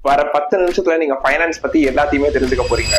வர 10 நிமிஷத்துல நீங்க ஃபைனான்ஸ் பத்தி எல்லாத்தையுமே தெரிஞ்சுக்க போறீங்க.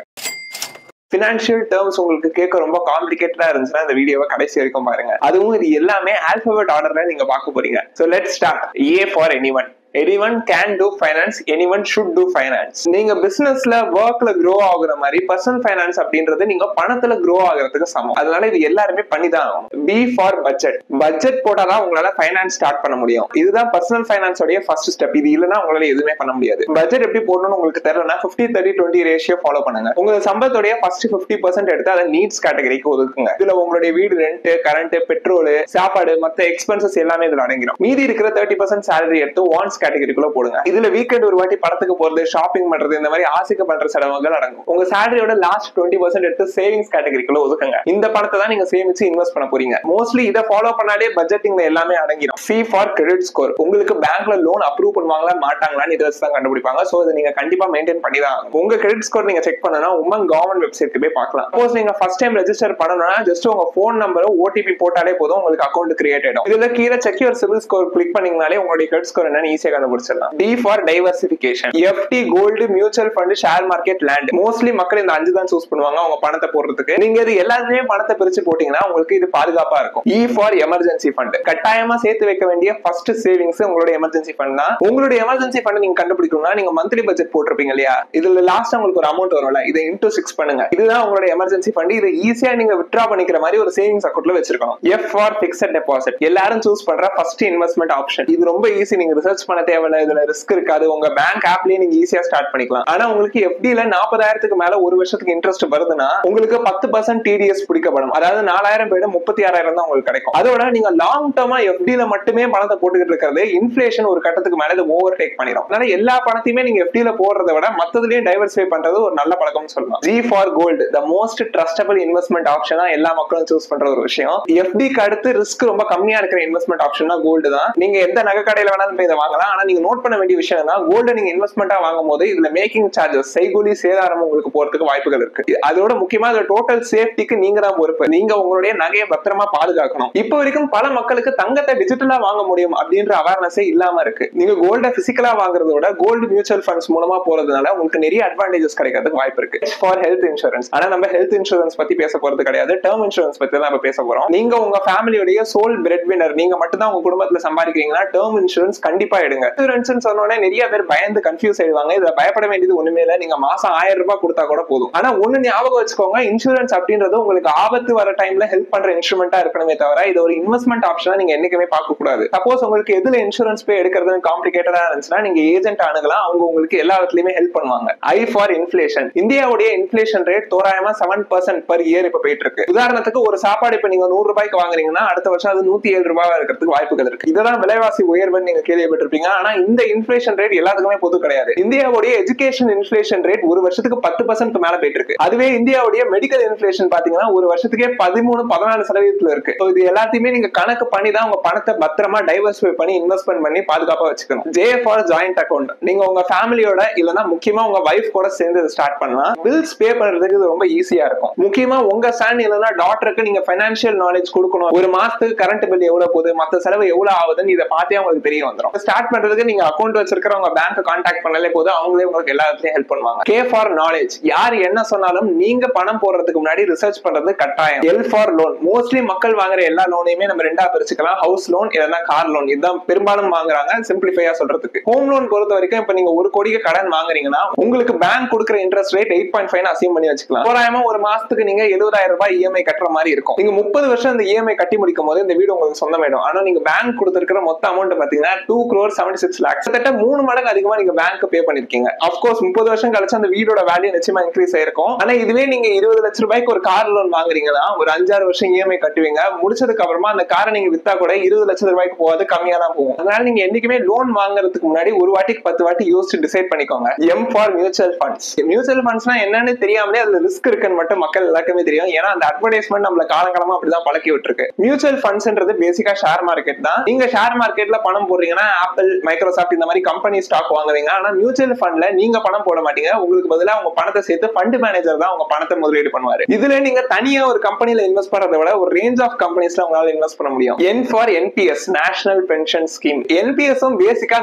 பினான்சியல் டேர்ம்ஸ் உங்களுக்கு கேட்க ரொம்ப காம்ப்ளிகேட்டடா இருந்துச்சுன்னா இந்த வீடியோவை கடைசி வரைக்கும் பாருங்க. அதுவும் இது எல்லாமே ஆல்பபெட் ஆர்டர்ல நீங்க பார்க்க போறீங்க. So let's start. A for anyone. Anyone can do finance, anyone should do finance. நீங்க பிசினஸ்ல ஒர்க்ல grow ஆகுற மாதிரி பர்சனல் ஃபைனான்ஸ் அப்படின்றது நீங்க பணத்துல grow ஆகுறதுக்கு சமம். அதனால இது எல்லாருமே பண்ணிதான் ஆகும். B for budget. பட்ஜெட் போட்டாதான் உங்களால ஃபைனான்ஸ் ஸ்டார்ட் பண்ண முடியும். இதுதான் பர்சனல் ஃபைனான்ஸ் உடைய ஃபர்ஸ்ட் ஸ்டெப். இது இல்லைன்னா உங்களால எதுவுமே பண்ண முடியாது. பட்ஜெட் எப்படி போடணும்னு உங்களுக்கு தெரியலன்னா 50-30-20 ரேஷியோ ஃபாலோ பண்ணுங்க. உங்க சம்பளத்துடைய ஃபர்ஸ்ட் 50% எடுத்து அதை நீட்ஸ் கேட்டகரிக்கு ஒதுக்குங்க. இதுல உங்களுடைய வீடு ரெண்ட், கரண்ட், பெட்ரோல், சாப்பாடு, மத்த எக்ஸ்பென்சஸ் எல்லாமே இதுல அடங்கிடும். மீதி இருக்கிற 30% salary எடுத்து வான்ஸ் கேட்டகரிக்குள்ள போடுங்க. இதுல வீக்கெண்ட் ஒரு வாட்டி படத்துக்கு போறது, ஷாப்பிங் பண்றது, இந்த மாதிரி ஆசைக்கு பண்ற செலவுகள் அடங்கும். உங்க சேலரியோட லாஸ்ட் 20% எடுத்து சேவிங்ஸ் கேட்டகரிக்குள்ள ஒதுக்குங்க. இந்த பணத்தை தான் நீங்க சேமிச்சு இன்வெஸ்ட் பண்ண போறீங்க. மோஸ்ட்லி இதை ஃபாலோ பண்ணாலே பட்ஜெட்டிங்ல எல்லாமே அடங்கிடும். C for credit score. உங்களுக்கு பேங்க்ல லோன் அப்ரூவ் பண்ணுவாங்களா மாட்டாங்களான்னு இதை வச்சு தான் கண்டுபிடிப்பாங்க. சோ இதை நீங்க கண்டிப்பா மெயின்டைன் பண்ணி தான் ஆகணும். உங்க கிரெடிட் ஸ்கோர் நீங்க செக் பண்ணனும்னா உமங் கவர்மெண்ட் வெப்சைட்க்கு போய் பார்க்கலாம். சப்போஸ் நீங்க ஃபர்ஸ்ட் டைம் ரெஜிஸ்டர் பண்ணனும்னா ஜஸ்ட் உங்க போன் நம்பர் OTP போட்டாலே போதும், உங்களுக்கு அக்கவுண்ட் கிரியேட் ஆயிடும். இதுல கீழ check your CIBIL score click பண்ணீங்கனாலே உங்களுடைய கிரெடிட் ஸ்கோர் என்னன்னு ஈஸியா கண்டுபிடிச்சிடலாம். D for diversification. FD, gold, mutual fund, share market, land. Mostly மக்கள் இந்த 5 தான் சூஸ் பண்ணுவாங்க அவங்க பணத்தை போடுறதுக்கு. நீங்க இது எல்லாத்தையுமே பணத்தை பிரிச்சு போட்டீங்கன்னா உங்களுக்கு இது பாதுகாப்பா இருக்கும். E for emergency fund. கட்டாயமா சேர்த்து வைக்க வேண்டிய ஃபர்ஸ்ட் சேவிங்ஸ் உங்களுடைய எமர்ஜென்சி ஃபண்ட் தான். உங்களுடைய எமர்ஜென்சி ஃபண்ட் நீங்க கண்டுபிடிக்கணும்னா நீங்க மந்த்லி பட்ஜெட் போட்டிருப்பீங்க இல்லையா, இதுல லாஸ்ட் உங்களுக்கு ஒரு அமௌண்ட் வரும்ல, இதை into 6 பண்ணுங்க. இதுதான் உங்களுடைய எமர்ஜென்சி ஃபண்ட். இது ஈஸியா நீங்க வித்ட்ரா பண்ணிக்கிற மாதிரி ஒரு சேவிங்ஸ் அக்கவுண்ட்ல வச்சிருக்கணும். F for fixed deposit. எல்லாரும் சூஸ் பண்ற ஃபர்ஸ்ட் இன்வெஸ்ட்மெண்ட் ஆப்ஷன். இது ரொம்ப ஈஸி, நீங்க ரிசர்ச் பண்ண தேவையில்லை, இதுல ரிஸ்க் இருக்காது. உங்க பேங்க் ஆப்லயே நீங்க ஈஸியா ஸ்டார்ட் பண்ணிக்கலாம். ஆனா உங்களுக்கு FDல 40,000க்கு மேல ஒரு வருஷத்துக்கு இன்ட்ரெஸ்ட் வருதுன்னா உங்களுக்கு 10% TDS பிடிக்கப்படும். அதாவது 4,000 போய்ட்டு 36,000 தான் உங்களுக்கு கிடைக்கும். அதோட நீங்க லாங் டர்மா FDல மட்டுமே பணத்தை போட்டுக்கிட்டு இருக்கிறது இன்ஃப்ளேஷன் ஒரு கட்டத்துக்கு மேல இது ஓவர் டேக் பண்ணிடும். அதனால எல்லா பணத்தையுமே நீங்க FDல போடுறத விட மத்ததுலயும் டைவர்சிஃபை பண்றது ஒரு நல்ல பழக்கம்னு சொல்லலாம். G for gold. The most trustable investment option தான் எல்லா மக்களும் சூஸ் பண்ற ஒரு விஷயம். FDக்கு அடுத்து ரிஸ்க் ரொம்ப கம்மியா இருக்கிற இன்வெஸ்ட்மெண்ட் ஆப்ஷனா கோல்டு தான். நீங்க எந்த நகை கடையில வேணாலும் போய் இதை வாங்கலாம். ஆனா நீங்க நோட் பண்ண வேண்டிய விஷயம் தான், கோல்ட நீங்க இன்வெஸ்ட்மெண்டா வாங்கும் போது இதுல மேக்கிங் சார்ஜஸ், செய்கூலி சேதாரம் உங்களுக்கு போறதுக்கு வாய்ப்புகள் இருக்கு. அதோட முக்கியமா இந்த டோட்டல் சேஃப்டிக்கு நீங்க தான் பொறுப்பு. நீங்க உங்களுடைய நகையை பத்திரமா பாதுகாக்கணும். இப்போ வரைக்கும் பல மக்களுக்கு தங்கத்தை டிஜிட்டலா வாங்க முடியும் அப்படின்ற அவேர்னஸே இல்லாம இருக்கு. நீங்க கோல்ட பிசிக்கலா வாங்குறத விட கோல்டு மியூச்சுவல் ஃபண்ட்ஸ் மூலமா போறதுனால உங்களுக்கு நிறைய அட்வான்டேஜஸ் கிடைக்கிறதுக்கு வாய்ப்பு இருக்கு. For health insurance. ஆனா நம்ம ஹெல்த் இன்சூரன்ஸ் பத்தி பேச போறது கிடையாது, டேர்ம் இன்சூரன்ஸ் பத்தி தான் நம்ம பேச போறோம். நீங்க உங்க ஃபேமிலியோட சோல் பிரெட் வினர், நீங்க மட்டும் தான் உங்க குடும்பத்துல சம்பாதிக்கிறீங்கன்னா டேர்ம் இன்சூரன்ஸ் கண்டிப்பா எடுங்க. இன்சூரன்ஸ் சொன்னோட நிறைய பேர் பயந்து கன்ஃபியூஸ் ஆயிடுவாங்க. இதுல பயப்பட வேண்டியது ஒண்ணுமே இல்ல. நீங்க மாசம் 1000 ரூபாய் கொடுத்தா கூட போதும். ஆனா ஒண்ணு ஞாபகம் வச்சுக்கோங்க, இன்சூரன்ஸ் அப்படின்றது உங்களுக்கு ஆபத்து வர டைம்ல ஹெல்ப் பண்ற இன்ஸ்ட்ருமெண்டா இருக்கணுமே தவிர இது ஒரு இன்வெஸ்ட்மெண்ட் ஆப்ஷனா நீங்க என்னைக்குமே பார்க்க கூடாது. சப்போஸ் உங்களுக்கு எதுல இன்சூரன்ஸ் போய் எடுக்கிறதுன்னு காம்ப்ளிகேட்டடா இருந்துச்சுன்னா நீங்க ஏஜென்ட் அணுகலாம். அவங்க உங்களுக்கு எல்லா விதத்திலுமே ஹெல்ப் பண்ணுவாங்க. I for inflation. இந்தியாவுடைய இன்ஃப்ளேஷன் ரேட் தோராயமா 7% per year இப்ப போயிட்டு இருக்கு. உதாரணத்துக்கு ஒரு சாப்பாடு இப்ப நீங்க 100 ரூபாய்க்கு வாங்குறீங்கன்னா அடுத்த வருஷம் அது 107 ரூபாயா இருக்கிறதுக்கு வாய்ப்புகள் இருக்கு. இதெல்லாம் விலைவாசி உயர்வுன்னு நீங்க கேள்விப்பட்டிருப்பீங்க. ஆனா இந்த இன்ஃப்ளேஷன் ரேட் எல்லாத்துக்குமே பொது கிடையாது. இந்தியாவுடைய எஜுகேஷன் இன்ஃப்ளேஷன் ரேட் ஒரு வருஷத்துக்கு 10% மேல போயிட்டு இருக்கு. அதுவே இந்தியாவுடைய மெடிக்கல் இன்ஃப்ளேஷன் பாத்தீங்கன்னா ஒரு வருஷத்துக்கே 13-14% இருக்கு. இது எல்லாத்தையுமே நீங்க கணக்கு பண்ணி தான் உங்க பணத்தை பத்திரமா டைவர்சிஃபை பண்ணி இன்வெஸ்ட்மெண்ட் பண்ணி பாதுகாப்பா வச்சுக்கணும். J for joint account. நீங்க உங்க ஃபேமிலியோட இல்லனா முக்கியமா உங்க வைஃப் கூட சேர்ந்து ஸ்டார்ட் பண்ணலாம். பில்ஸ் பே பண்றதுக்கு இது ரொம்ப ஈஸியா இருக்கும். முக்கியமா உங்க சன் இல்லனா டாட்டருக்கு நீங்க ஃபைனான்சியல் நாலேஜ் கொடுக்கணும். ஒரு மாசத்துக்கு கரண்ட் பில் எவ்வளவு போகுது, மத்த செலவு எவ்வளவு ஆகுதுன்னு இதை பார்த்தே உங்களுக்கு தெரிய வந்துடும். ஸ்டார்ட் பண்றதுக்கு நீங்க அக்கௌண்ட் வச்சிருக்கிறவங்க பேங்க் கான்டாக்ட் பண்ணாலே போது அவங்களே உங்களுக்கு எல்லாத்துலயும் ஹெல்ப் பண்ணுவாங்க. K for knowledge. யார் என்ன சொன்னாலும் நீங்க பணம் போடுறதுக்கு முன்னாடி ரிசர்ச் பண்றது கட்டாயம். L for loan. மோஸ்ட்லி மக்கள் வாங்குற எல்லா லோனையுமே நம்ம ரெண்டா பிரிச்சுக்கலாம். ஹவுஸ் லோன் இல்லனா கார் லோன், இதுதான் பெரும்பாலும் வாங்குறாங்க. சிம்பிளிஃபையா சொல்றதுக்கு ஹோம் லோன் பொறுத்த வரைக்கும் இப்ப நீங்க 1 கோடிக்கு கடன் வாங்குறீங்கன்னா உங்களுக்கு பேங்க் கொடுக்குற இன்ட்ரெஸ்ட் ரேட் 8.5 அசீம் பண்ணி வச்சுக்கலாம். தோராயமா ஒரு மாசத்துக்கு நீங்க 70,000 ரூபாய் EMI கட்டுற மாதிரி இருக்கும். நீங்க 30 வருஷம் இந்த EMI கட்டி முடிக்கும் போது இந்த வீடு உங்களுக்கு சொந்தமாயிடும். ஆனா நீங்க பேங்க் கொடுத்திருக்கிற மொத்த அமௌண்ட் பாத்தீங்கன்னா 2,76 lakhs. கிட்டத்தட்ட 3 மடங்கு அதிகமா நீங்க பேங்க் பே பண்ணிருக்கீங்க. அப்கோர்ஸ் 30 வருஷம் கழிச்சு அந்த வீடோட வேல்யூ நிச்சயமா இன்க்ரீஸ் ஆயிருக்கும். ஆனா இதுவே நீங்க 20 லட்சம் ரூபாய்க்கு ஒரு கார் லோன் வாங்குறீங்கன்னா ஒரு 5-6 வருஷம் EMI கட்டுவீங்க. முடிச்சதுக்கு அப்புறமா அந்த காரை நீங்க வித்தா கூட 20 லட்சம் ரூபாய்க்கு போகாது, கம்மியா தான் போகும். அதனால நீங்க என்னைக்குமே லோன் வாங்குறதுக்கு முன்னாடி ஒரு வாட்டிக்கு 10 வாட்டி யோசிச்சு டிசைட் பண்ணிக்கோங்க. M for mutual funds. Mutual ஃபண்ட்ஸ்னா என்னன்னு தெரியாமலே அதுல ரிஸ்க் இருக்குன்னு மட்டும் மக்கள் எல்லாருக்குமே தெரியும். ஏன்னா அந்த அட்வர்டைஸ்மெண்ட் நம்மள காலங்காலமா அப்படிதான் பழக்கி விட்டுருக்கு. மியூச்சுவல் ஃபண்ட்ஸ்ன்றது பேசிக்கா ஷேர் மார்க்கெட் தான். நீங்க ஷேர் மார்க்கெட்ல பணம் போடுறீங்கன்னா ஆப்பிள், மைக்ரோசாஃப்ட் இந்த மாதிரி கம்பெனி ஸ்டாக் வாங்குவீங்க. ஆனா மியூச்சுவல் ஃபண்ட்ல நீங்க பணம் போட மாட்டீங்க. உங்களுக்கு பதிலா உங்க பணத்தை சேர்த்து ஃபண்ட் மேனேஜர் தான் உங்க பணத்தை முதலீடு பண்ணுவாரு. இதுல நீங்க தனியா ஒரு கம்பெனில இன்வெஸ்ட் பண்றதை விட ஒரு ரேஞ்ச் ஆஃப் கம்பெனிஸ்ல உங்களால இன்வெஸ்ட் பண்ண முடியும். N for NPS national pension scheme. என்பிஎஸும் பேசிக்கா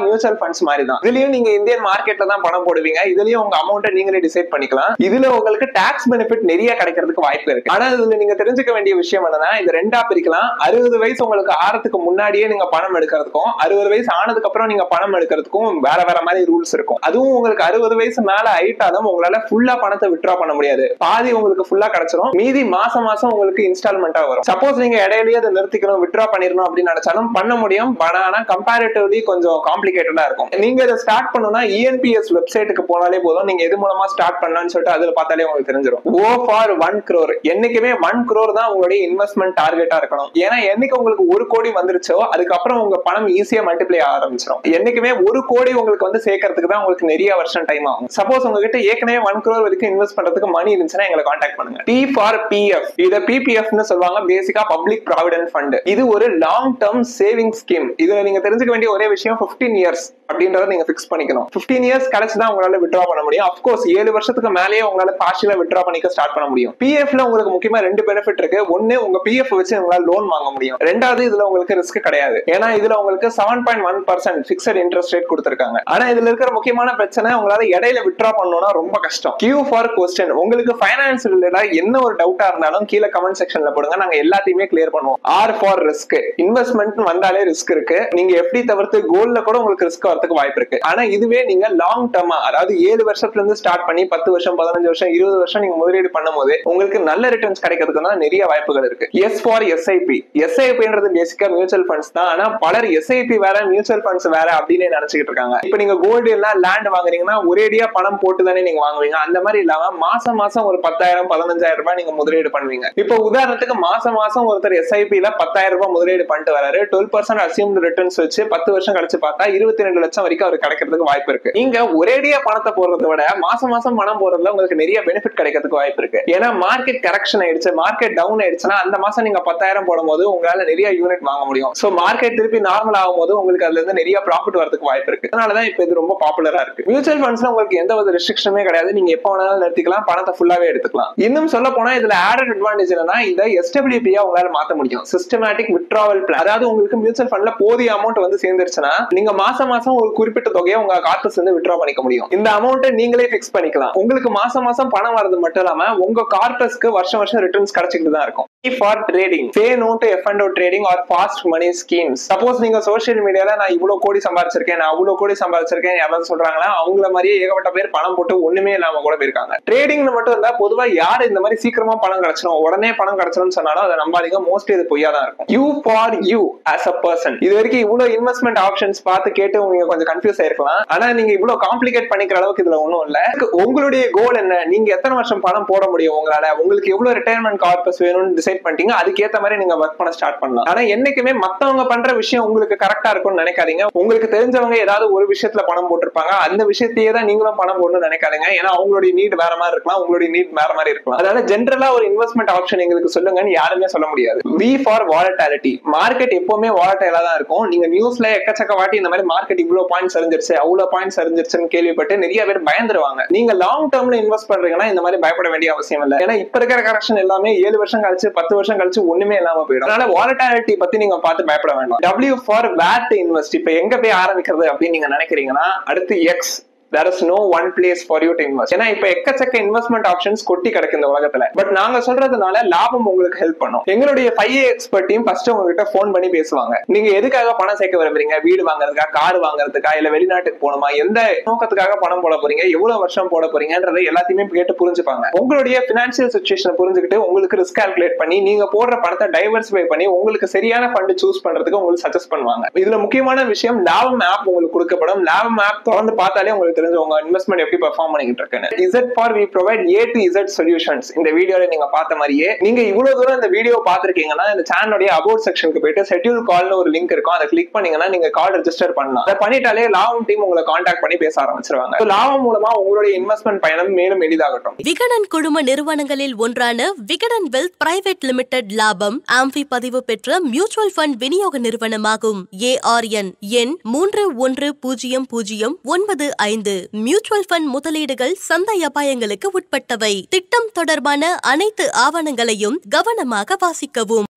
மியூச்சுவல் ஃபண்ட்ஸ் மாதிரி தான். இதுலயும் நீங்க இந்தியன் மார்க்கெட்ல தான் பணம் போடுவீங்க. இதுலயும் உங்க அமௌண்ட்டை நீங்களே டிசைட் பண்ணிக்கலாம். இதுல உங்களுக்கு டாக்ஸ் பெனிஃபிட் நிறைய கிடைக்கிறதுக்கு வாய்ப்பு இருக்கு. ஆனா இதுல நீங்க தெரிஞ்சுக்க வேண்டிய விஷயம் என்னன்னா, இது ரெண்டா பிரிக்கலாம். 60 வயசு உங்களுக்கு ஆறதுக்கு முன்னாடியே நீங்க பணம் எடுக்கிறதுக்கும் 60 வயசு ஆனதுக்கு அப்புறம் நீங்க பணம் எடுக்கிறதுக்கும் வேற வேற மாதிரி ரூல்ஸ் இருக்கும். அதுவும் உங்களுக்கு 60 வயசு மேல ஆயிட்டாலும் உங்களால ஃபுல்லா பணத்தை வித்ட்ரா பண்ண முடியாது. பாதி உங்களுக்கு ஃபுல்லா கிடைச்சிரும், மீதி மாசம் மாசம் உங்களுக்கு இன்ஸ்டால்மெண்டா வரும். சப்போஸ் நீங்க இடையிலேயே அதை நிறுத்திக்கணும், வித்ட்ரா பண்ணிடணும் அப்படின்னு நினைச்சாலும் பண்ண முடியும். ஆனா கம்பேரிட்டிவ்லி கொஞ்சம் காம்ப்ளிகேட்டடா இருக்கும். நீங்க இதை ஸ்டார்ட் பண்ணணும்னா ENPS வெப்சைட்டுக்கு போனாலே போதும். நீங்க எது மூலமா ஸ்டார்ட் பண்ணலாம்னு சொல்லிட்டு அதுல பார்த்தாலே உங்களுக்கு தெரிஞ்சிடும். Go for 1 crore. என்னைக்குமே 1 crore தான் உங்களுடைய இன்வெஸ்ட்மெண்ட் டார்கெட்டா இருக்கணும். ஏன்னா என்னைக்கு உங்களுக்கு 1 கோடி வந்துருச்சோ அதுக்கப்புறம் உங்க பணம் ஈஸியா மல்டிப்ளை ஆரம்பிச்சிடும். என்னைக்குமே 1 கோடி உங்களுக்கு வந்து சேர்க்கறதுக்கு தான் உங்களுக்கு நிறைய வருஷம் டைம் ஆகும். சப்போஸ் உங்ககிட்ட ஏற்கனவே 1 crore வரைக்கும் இன்வெஸ்ட் பண்றதுக்கு மணி இருந்துச்சுன்னா எங்களை கான்டாக்ட் பண்ணுங்க. P for PF. இத PPF னு சொல்வாங்க, பேசிக்கா பப்ளிக் ப்ராவிடென்ட் ஃபண்ட். இது ஒரு லாங் டர்ம் சேவிங் ஸ்கீம். இதுல நீங்க தெரிஞ்சுக்க வேண்டிய ஒரே விஷயம் 15 இயர்ஸ் அப்படின்றத நீங்க ஃபிக்ஸ் பண்ணிக்கணும். 15 இயர்ஸ் கழிச்சு தான் உங்களால வித்ட்ரா பண்ண முடியும். அஃப்கோர்ஸ் 7 வருஷத்துக்கு மேலேயே உங்களால பார்ஷியலா வித்ட்ரா பண்ணிக்க ஸ்டார்ட் பண்ண முடியும். PFல உங்களுக்கு முக்கியமா 2 பெனிஃபிட் இருக்கு. ஒன்னு, உங்க PF வச்சு உங்களால லோன் வாங்க முடியும். ரெண்டாவது, இதுல உங்களுக்கு ரிஸ்க் கிடையாது. ஏன்னா இதுல உங்களுக்கு 7.1% ஃபிக்ஸட் இன்ட்ரெஸ்ட் ரேட் கொடுத்திருக்காங்க. ஆனா இதுல இருக்கிற முக்கியமான பிரச்சனை, உங்களால இடையில வித்ட்ரா பண்ணனும்னா ரொம்ப கஷ்டம். Q for question. உங்களுக்கு ஃபைனான்ஸ் ரிலேட்டடா என்ன ஒரு டவுட்டா இருந்தாலும் கீழ கமெண்ட் செக்ஷன்ல போடுங்க, நாங்க எல்லாத்தையுமே கிளியர் பண்ணுவோம். R for risk. இன்வெஸ்ட்மென்ட் வந்தாலே ரிஸ்க் இருக்கு. நீங்க FD தவிர்த்து கோல்ட்ல கூட உங்களுக்கு ரிஸ்க் வரதுக்கு வாய்ப்பு இருக்கு. ஆனா இதுவே நீங்க லாங் டர்மா, அதாவது 7 வருஷத்துல இருந்து ஸ்டார்ட் பண்ணி 10 வருஷம் 15 வருஷம் 20 வருஷம் நீங்க முதலீடு பண்ணும்போது உங்களுக்கு நல்ல ரிட்டர்ன்ஸ் கிடைக்கிறதுக்கு தான் நிறைய வாய்ப்புகள் இருக்கு. S for SIP. SIPன்றது பேசிக்கா மியூச்சுவல் ஃபண்ட்ஸ் தான். ஆனா பலர் SIP வேற மியூச்சுவல் ஃபண்ட்ஸ் வேற அப்படின்னு நினைச்சிட்டு இருக்காங்க. இப்போ நீங்க கோல்டு எல்லாம் லேண்ட் வாங்குறீங்கன்னா ஒரேடியா பணம் போட்டு தானே நீங்க வாங்குவீங்க. அந்த மாதிரி இல்லாம மாசம் மாசம் ஒரு 10,000 15,000 ரூபாய் நீங்க முதலீடு பண்ணுவீங்க. இப்போ உதாரணத்துக்கு மாசம் மாசம் ஒருத்தர் SIPல 10,000 ரூபாய் முதலீடு பண்ணிட்டு வராரு. 12% அசியூம்டு ரிட்டர்ன்ஸ் வச்சு 10 வருஷம் கழிச்சு பார்த்தா 22 லட்சம் வரைக்கும் அவர் கிடைக்கிறதுக்கு வாய்ப்பு இருக்கு. நீங்க ஒரேடியா பணத்தை போடுறதை விட மாசம் மாசம் பணம் போடுறதுல உங்களுக்கு நிறைய பெனிஃபிட் கிடைக்கிறதுக்கு வாய்ப்பு இருக்கு. ஏன்னா மார்க்கெட் கரெக்ஷன் ஆயிடுச்சு, மார்க்கெட் டவுன் ஆயிடுச்சுன்னா அந்த மாசம் நீங்க 10,000 போடும்போது உங்களால நிறைய யூனிட் வாங்க முடியும். சோ மார்க்கெட் திருப்பி நார்மல் ஆகும்போது உங்களுக்கு அதுல இருந்து நிறைய ப்ராஃபிட் வரதுக்கு வாய்ப்பு இருக்கு. அதனாலதான் இப்ப இது ரொம்ப பாப்புலரா இருக்கு. மியூச்சுவல் ஃபண்ட்ஸ்ல உங்களுக்கு எந்த ஒரு ரெஸ்ட்ரிக்ஷனுமே கிடையாது. நீங்க எப்ப வேணாலும் நிறுத்திக்கலாம், பணத்தை ஃபுல்லாவே எடுத்துக்கலாம். இன்னும் சொல்ல போனா இதுல ஆடட் அட்வான்டேஜ் என்னன்னா, இந்த SWP உங்களால மாத்த முடியும். Systematic withdrawal plan. அதாவது உங்களுக்கு மியூச்சுவல் ஃபண்ட்ல போதிய அமௌண்ட் வந்து சேர்ந்துருச்சுன்னா நீங்க மாசம் மாசம் ஒரு குறிப்பிட்ட தொகையை உங்க கார்பஸ் வந்து வித்ட்ரா பண்ணிக்க முடியும். இந்த அமௌண்ட்டை நீங்களே ஃபிக்ஸ் பண்ணிக்கலாம். உங்களுக்கு மாசம் மாசம் பணம் வரது மட்டும் இல்லாம உங்க கார்பஸ்க்கு வருஷம் வருஷம் ரிட்டர்ன்ஸ் கிடைச்சிட்டு தான் இருக்கும். For trading. Say no to F&O trading or fast money schemes. Suppose நீங்க சோஷியல் மீடியால நான் இவ்வளவு கோடி சம்பாதிச்சிருக்கேன், நான் அவ்வளவு கோடி சம்பாதிச்சிருக்கேன் யாராவது சொல்றாங்களா, அவங்கள மாதிரியே ஏகப்பட்ட பேர் பணம் போட்டு ஒண்ணுமே இல்லாம கூட போயிருக்காங்க. ட்ரேடிங்னு மட்டும் இல்ல, பொதுவா யாரு இந்த மாதிரி சீக்கிரமா பணம் கிடைச்சிடும் உடனே பணம் கிடைச்சிடும் சொன்னாலும் அதை நம்பாதீங்க. மோஸ்ட்லி இது பொய்யா தான் இருக்கும். You for you as a person. இது வரைக்கும் இவ்வளவு இன்வெஸ்ட்மெண்ட் ஆப்ஷன்ஸ் பார்த்து கேட்டு நீங்க கொஞ்சம் கன்ஃபியூஸ் ஆயிருக்கலாம். ஆனா நீங்க இவ்வளவு காம்ப்ளிகேட் பண்ணிக்கிற அளவுக்கு இதுல ஒண்ணும் இல்ல. உங்களுடைய கோல் என்ன, நீங்க எத்தனை வருஷம் பணம் போட முடியும் உங்களால, உங்களுக்கு எவ்வளவு ரிட்டையர்மெண்ட் கார்பஸ் வேணும்னு டிசைட் பண்ணிட்டீங்க, அதுக்கேற்ற மாதிரி நீங்க ஒர்க் பண்ண ஸ்டார்ட் பண்ணலாம். ஆனா என்னைக்குமே மத்தவங்க பண்ற விஷயம் உங்களுக்கு கரெக்டா இருக்கும்னு நினைக்காதீங்க. உங்களுக்கு தெரிஞ்சவங்க ஏதாவது ஒரு விஷயத்துல பணம் போட்டிருப்பாங்க, அந்த விஷயத்தையே தான் நீங்களும் பணம் போடணும்னு நினைக்காதீங்க. ஏன்னா அவங்களுடைய நீட் வேற மாதிரி இருக்கலாம், உங்களுடைய நீட் வேற மாதிரி இருக்கலாம். அதனால ஜென்ரலா ஒரு இன்வெஸ்ட்மெண்ட் ஆப்ஷன் எங்களுக்கு சொல்லுங்கன்னு யாருமே சொல்ல முடியாது. V for volatility. மார்க்கெட் எப்பவுமே வாலடைலா தான் இருக்கும். நீங்க நியூஸ்ல எக்கச்சக்க வாட்டி இந்த மாதிரி மார்க்கெட் இவ்வளவு பாயிண்ட்ஸ் சரிஞ்சிருச்சு அவ்வளவு பாயிண்ட்ஸ் சரிஞ்சிருச்சுன்னு கேள்விப்பட்டு நிறைய பேர் பயந்துருவாங்க. நீங்க லாங் டர்ம்ல இன்வெஸ்ட் பண்றீங்கன்னா இந்த மாதிரி பயப்பட வேண்டிய அவசியம் இல்லை. ஏன்னா இப்ப இருக்கிற கரெக்ஷன் எல்லாமே 7 வருஷம் கழிச்சு 10 வருஷம் கழிச்சு ஒண்ணுமே இல்லாம போயிடும். அதனால வாலடைலிட்டி பத்தி நீங்க பார்த்து பயப்பட வேண்டாம். W for where to invest. இப்ப எங்க போய் ஆரம்பிக்கிறது அப்படின்னு நீங்க நினைக்கிறீங்கன்னா அடுத்து X. There is no one place for you to invest. ஏன்னா இப்ப எக்கச்சக்க இன்வெஸ்ட்மெண்ட் ஆப்ஷன்ஸ் கொட்டி கிடக்கு இந்த உலகத்துல. பட் நாங்க சொல்றதுனால லாபம் உங்களுக்கு ஹெல்ப் பண்ணும். எங்களுடைய 5A எக்ஸ்பர்ட் டீம் ஃபர்ஸ்ட் உங்ககிட்ட போன் பண்ணி பேசுவாங்க. நீங்க எதுக்காக பணம் சேர்க்க விரும்புறீங்க, வீடு வாங்குறதுக்கா, கார் வாங்குறதுக்கா, இல்ல வெளிநாட்டுக்கு போகணுமா, எந்த நோக்கத்துக்காக பணம் போட போறீங்க, எவ்வளவு வருஷம் போட போறீங்கன்றதை எல்லாத்தையுமே கேட்டு புரிஞ்சுப்பாங்க. உங்களுடைய பினான்சியல் சிச்சுவேஷனை புரிஞ்சுக்கிட்டு உங்களுக்கு ரிஸ்க் கால்குலேட் பண்ணி நீங்க போடுற பணத்தை டைவர்சிஃபை பண்ணி உங்களுக்கு சரியான ஃபண்ட் சூஸ் பண்றதுக்கு உங்களுக்கு சஜஸ்ட் பண்ணுவாங்க. இதுல முக்கியமான விஷயம் லாபம் ஆப் உங்களுக்கு கொடுக்கப்படும். லாபம் ஆப் தொடர்ந்து பார்த்தாலே உங்களுக்கு தெரிஞ்சு உங்க இன்வெஸ்ட்மெண்ட் எப்படி பெர்ஃபார்ம் பண்ணிட்டு இருக்குன்னு. Z for we provide A to Z solutions. இந்த வீடியோல நீங்க பார்த்த மாதிரியே நீங்க இவ்வளவு தூரம் இந்த வீடியோ பார்த்திருக்கீங்கன்னா இந்த சேனலுடைய அபவுட் செக்ஷனுக்கு போயிட்டு ஷெட்யூல் கால்னு ஒரு லிங்க் இருக்கும், அதை கிளிக் பண்ணீங்கன்னா நீங்க கால் ரெஜிஸ்டர் பண்ணலாம். அதை பண்ணிட்டாலே லாபம் டீம் உங்களை கான்டாக்ட் பண்ணி பேச ஆரம்பிச்சிருவாங்க. லாபம் மூலமா உங்களுடைய இன்வெஸ்ட்மெண்ட் பயணம் மேலும் எளிதாகட்டும். விகடன் குழும நிறுவனங்களில் ஒன்றான விகடன் வெல்த் பிரைவேட் லிமிடெட் லாபம் ஆம்பி பதிவு பெற்ற மியூச்சுவல் ஃபண்ட் விநியோக நிறுவனமாகும். ARN எண் 310095. மியூச்சுவல் ஃபண்ட் முதலீடுகள் சந்தை அபாயங்களுக்கு உட்பட்டவை. திட்டம் தொடர்பான அனைத்து ஆவணங்களையும் கவனமாக வாசிக்கவும்.